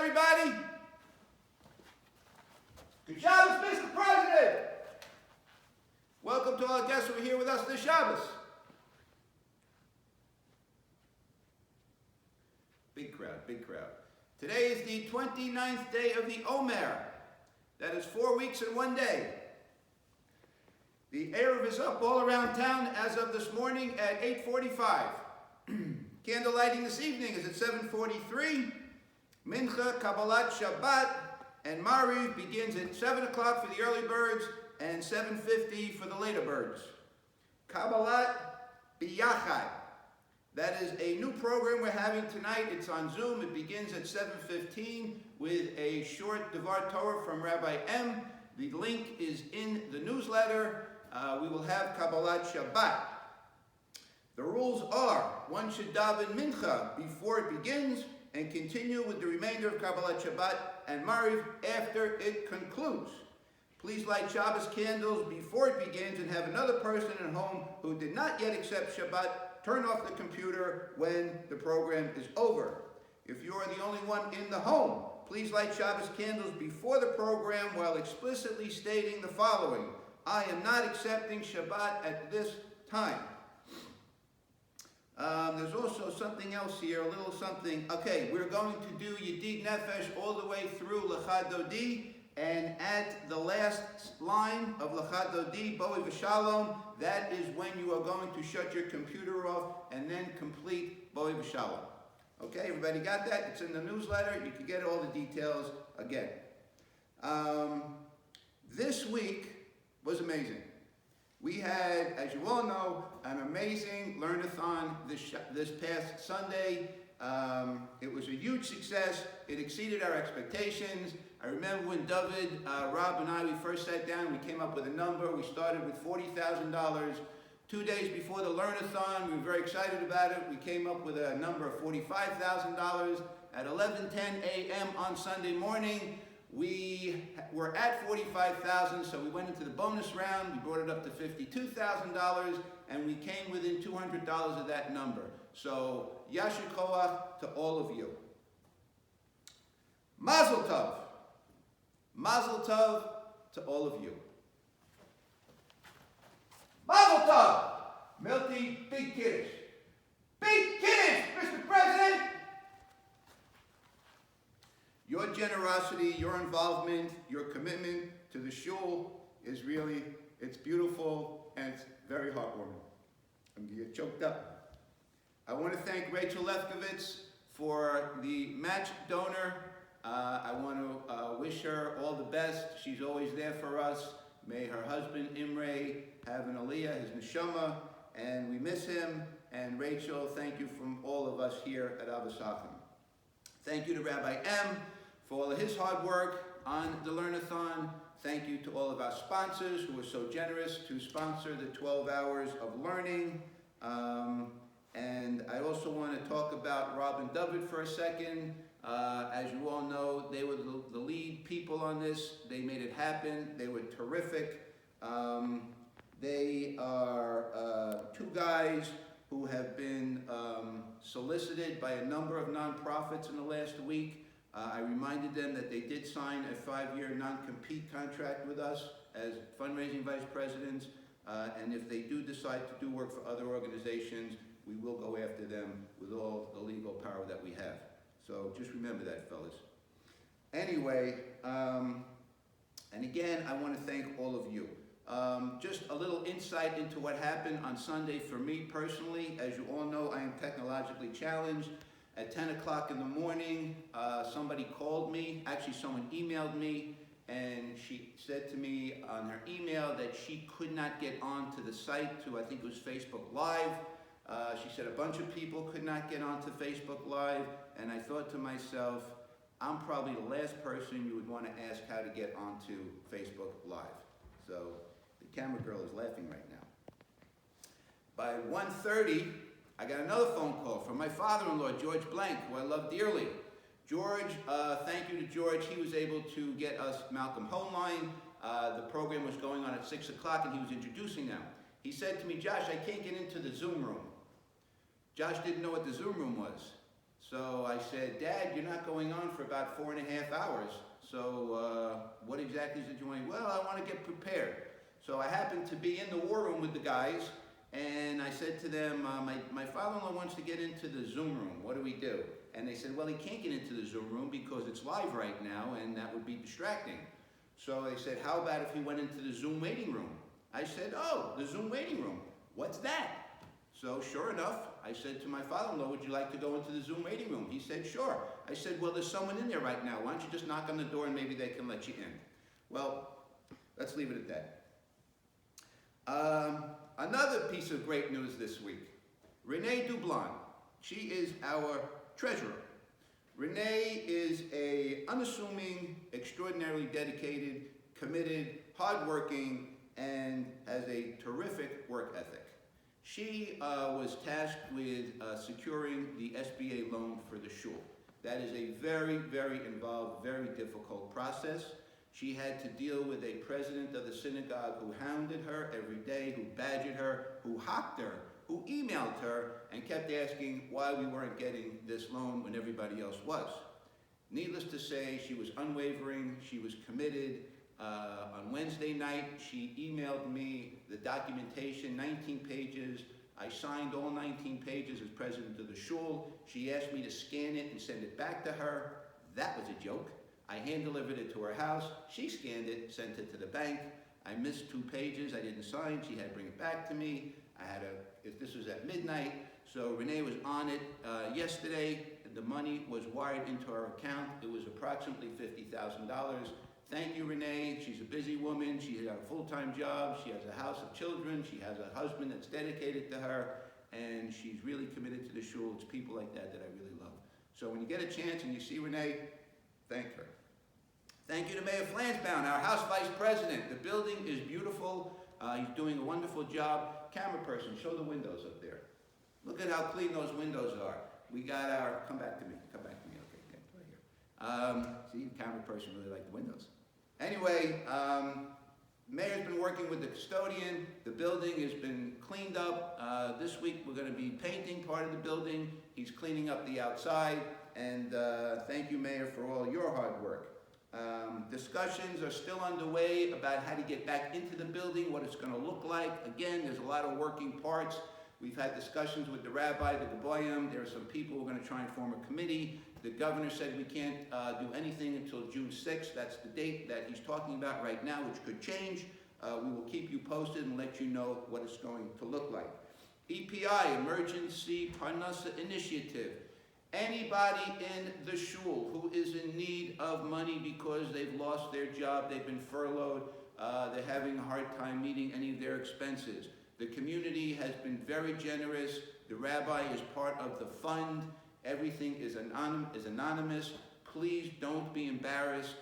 everybody. Good Shabbos, Mr. President. Welcome to all our guests who are here with us this Shabbos. Big crowd, big crowd. Today is the 29th day of the Omer. That is 4 weeks and 1 day. The Erev is up all around town as of this morning at 8:45. Candle lighting this evening is at 7:43. Mincha, Kabbalat, Shabbat, and Mariv begins at 7 o'clock for the early birds and 7:50 for the later birds. Kabbalat Biyachad. That is a new program we're having tonight. It's on Zoom. It begins at 7:15 with a short Devar Torah from Rabbi M. The link is in the newsletter. We will have Kabbalat Shabbat. The rules are, one should daven Mincha before it begins and continue with the remainder of Kabbalat Shabbat and Mariv after it concludes. Please light Shabbos candles before it begins and have another person at home who did not yet accept Shabbat turn off the computer when the program is over. If you are the only one in the home, please light Shabbos candles before the program while explicitly stating the following: I am not accepting Shabbat at this time. There's also something else here, a little something. Okay, we're going to do Yedid Nefesh all the way through L'chad Dodi, and at the last line of L'chad Dodi, Boi V'Shalom, that is when you are going to shut your computer off and then complete Boi V'Shalom. Okay, everybody got that? It's in the newsletter. You can get all the details again. This week was amazing. We had, as you all know, an amazing Learn-a-thon this past Sunday. It was a huge success. It exceeded our expectations. I remember when David, Rob, and I, we first sat down, we came up with a number. We started with $40,000. 2 days before the Learn-a-thon, we were very excited about it. We came up with a number of $45,000. At 11:10 a.m. on Sunday morning, we were at $45,000, so we went into the bonus round. We brought it up to $52,000, and we came within $200 of that number. So, Yasher Koach to all of you. Mazel Tov. Mazel Tov to all of you. Mazel Tov. Milty, big Kiddush. Big Kiddush, Mr. President. Your generosity, your involvement, your commitment to the shul is really, it's beautiful and it's very heartwarming. I'm going to get choked up. I want to thank Rachel Lefkowitz for the match donor. I want to wish her all the best. She's always there for us. May her husband Imre have an aliyah, his neshama, and we miss him. And Rachel, thank you from all of us here at Avasachim. Thank you to Rabbi M. for all of his hard work on the Learn-a-thon. Thank you to all of our sponsors who were so generous to sponsor the 12 hours of learning. And I also want to talk about Rob and David for a second. As you all know, they were the lead people on this. They made it happen. They were terrific. They are two guys who have been solicited by a number of nonprofits in the last week. I reminded them that they did sign a 5-year non-compete contract with us as fundraising vice presidents, and if they do decide to do work for other organizations, we will go after them with all the legal power that we have. So just remember that, fellas. Anyway, and again, I want to thank all of you. Just a little insight into what happened on Sunday for me personally. As you all know, I am technologically challenged. At 10 o'clock in the morning, somebody called me. Actually, someone emailed me, and she said to me on her email that she could not get onto the site to, I think it was Facebook Live. She said a bunch of people could not get onto Facebook Live, and I thought to myself, I'm probably the last person you would want to ask how to get onto Facebook Live. So the camera girl is laughing right now. By 1:30, I got another phone call from my father-in-law, George Blank, who I love dearly. George, thank you to George. He was able to get us Malcolm Homeline. The program was going on at 6 o'clock, and he was introducing them. He said to me, Josh, I can't get into the Zoom room. Josh didn't know what the Zoom room was. So I said, Dad, you're not going on for about 4.5 hours. So what exactly did you want? Well, I want to get prepared. So I happened to be in the war room with the guys, and I said to them, my father-in-law wants to get into the Zoom room. What do we do? And they said, well, he can't get into the Zoom room because it's live right now, and that would be distracting. So they said, how about if he went into the Zoom waiting room? I said, oh, the Zoom waiting room. What's that? So sure enough, I said to my father-in-law, would you like to go into the Zoom waiting room? He said, sure. I said, well, there's someone in there right now. Why don't you just knock on the door and maybe they can let you in? Well, let's leave it at that. Another piece of great news this week. Renee Dublon, she is our treasurer. Renee is an unassuming, extraordinarily dedicated, committed, hardworking, and has a terrific work ethic. She was tasked with securing the SBA loan for the shul. That is a very, very involved, very difficult process. She had to deal with a president of the synagogue who hounded her every day, who badgered her, who hocked her, who emailed her, and kept asking why we weren't getting this loan when everybody else was. Needless to say, she was unwavering, she was committed. On Wednesday night, she emailed me the documentation, 19 pages. I signed all 19 pages as president of the shul. She asked me to scan it and send it back to her. That was a joke. I hand-delivered it to her house. She scanned it, sent it to the bank. I missed 2 pages I didn't sign. She had to bring it back to me. This was at midnight, so Renee was on it yesterday. The money was wired into our account. It was approximately $50,000. Thank you, Renee. She's a busy woman. She has a full-time job. She has a house of children. She has a husband that's dedicated to her, and she's really committed to the shul. It's people like that I really love. So when you get a chance and you see Renee, thank her. Thank you to Mayor Flansbaum, our House Vice President. The building is beautiful. He's doing a wonderful job. Camera person, show the windows up there. Look at how clean those windows are. We got our, come back to me, okay, right here. See, the camera person really liked the windows. Anyway, Mayor's been working with the custodian. The building has been cleaned up. This week we're going to be painting part of the building. He's cleaning up the outside. And thank you, Mayor, for all your hard work. Discussions are still underway about how to get back into the building, what it's going to look like. Again, there's a lot of working parts. We've had discussions with the rabbi, the Gaboyim. There are some people who are going to try and form a committee. The governor said we can't do anything until June 6th. That's the date that he's talking about right now, which could change. We will keep you posted and let you know what it's going to look like. EPI, Emergency Parnassa Initiative. Anybody in the shul who is in need of money because they've lost their job, they've been furloughed, they're having a hard time meeting any of their expenses. The community has been very generous. The rabbi is part of the fund. Everything is anonymous. Please don't be embarrassed.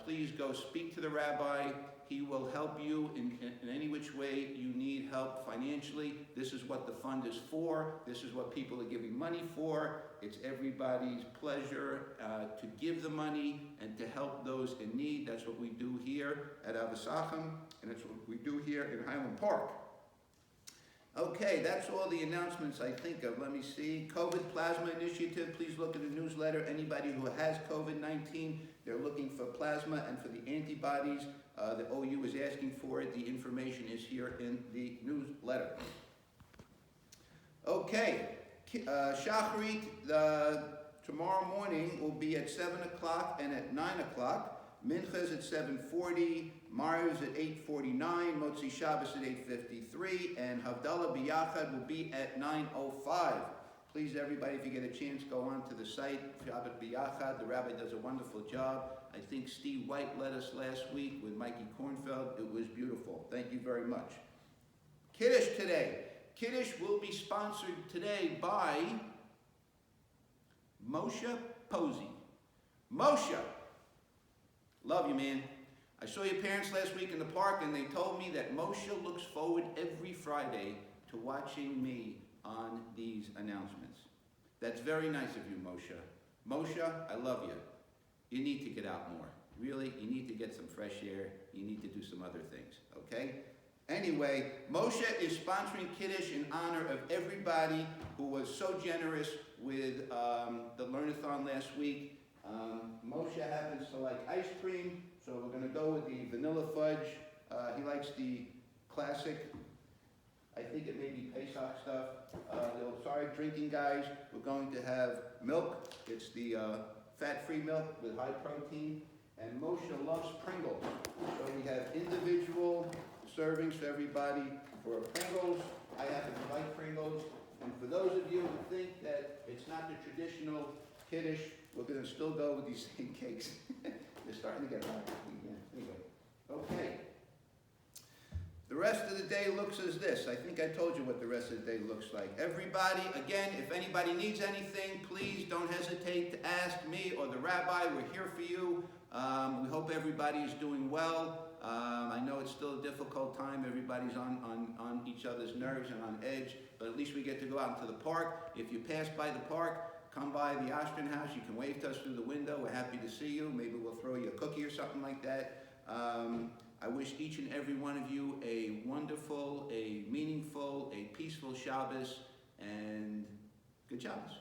Please go speak to the rabbi. He will help you in any which way you need help financially. This is what the fund is for. This is what people are giving money for. It's everybody's pleasure to give the money and to help those in need. That's what we do here at Avasachim, and that's what we do here in Highland Park. Okay, that's all the announcements I think of. Let me see. COVID Plasma Initiative, please look at the newsletter. Anybody who has COVID-19, they're looking for plasma and for the antibodies. The OU is asking for it. The information is here in the newsletter. Okay, Shacharit tomorrow morning will be at 7 o'clock and at 9 o'clock. Mincha's at 7:40, Mario's at 8:49, Motzi Shabbos at 8:53, and Havdalah B'Yachad will be at 9:05. Please, everybody, if you get a chance, go on to the site, Shabbat B'Yachad. The rabbi does a wonderful job. I think Steve White led us last week with Mikey Kornfeld. It was beautiful. Thank you very much. Kiddush today. Kiddush will be sponsored today by Moshe Posey. Moshe, love you, man. I saw your parents last week in the park, and they told me that Moshe looks forward every Friday to watching me on these announcements. That's very nice of you, Moshe. Moshe, I love you. You need to get out more. Really, you need to get some fresh air. You need to do some other things, okay? Anyway, Moshe is sponsoring Kiddush in honor of everybody who was so generous with the Learnathon last week. Moshe happens to like ice cream, so we're going to go with the vanilla fudge. He likes the classic, I think it may be Pesach stuff. Sorry, drinking guys, we're going to have milk. It's the fat-free milk with high protein. And Moshe loves Pringles. So we have individual servings for everybody for Pringles. I happen to like Pringles. And for those of you who think that it's not the traditional Kiddush, we're going to still go with these same cakes. They're starting to get hot. Yeah, anyway. Okay. The rest of the day looks as this. I think I told you what the rest of the day looks like. Everybody, again, if anybody needs anything, please don't hesitate to ask me or the rabbi. We're here for you. We hope everybody is doing well. I know it's still a difficult time. Everybody's on each other's nerves and on edge, but at least we get to go out into the park. If you pass by the park, come by the Ostrin house. You can wave to us through the window. We're happy to see you. Maybe we'll throw you a cookie or something like that. I wish each and every one of you a wonderful, a meaningful, a peaceful Shabbos, and good Shabbos.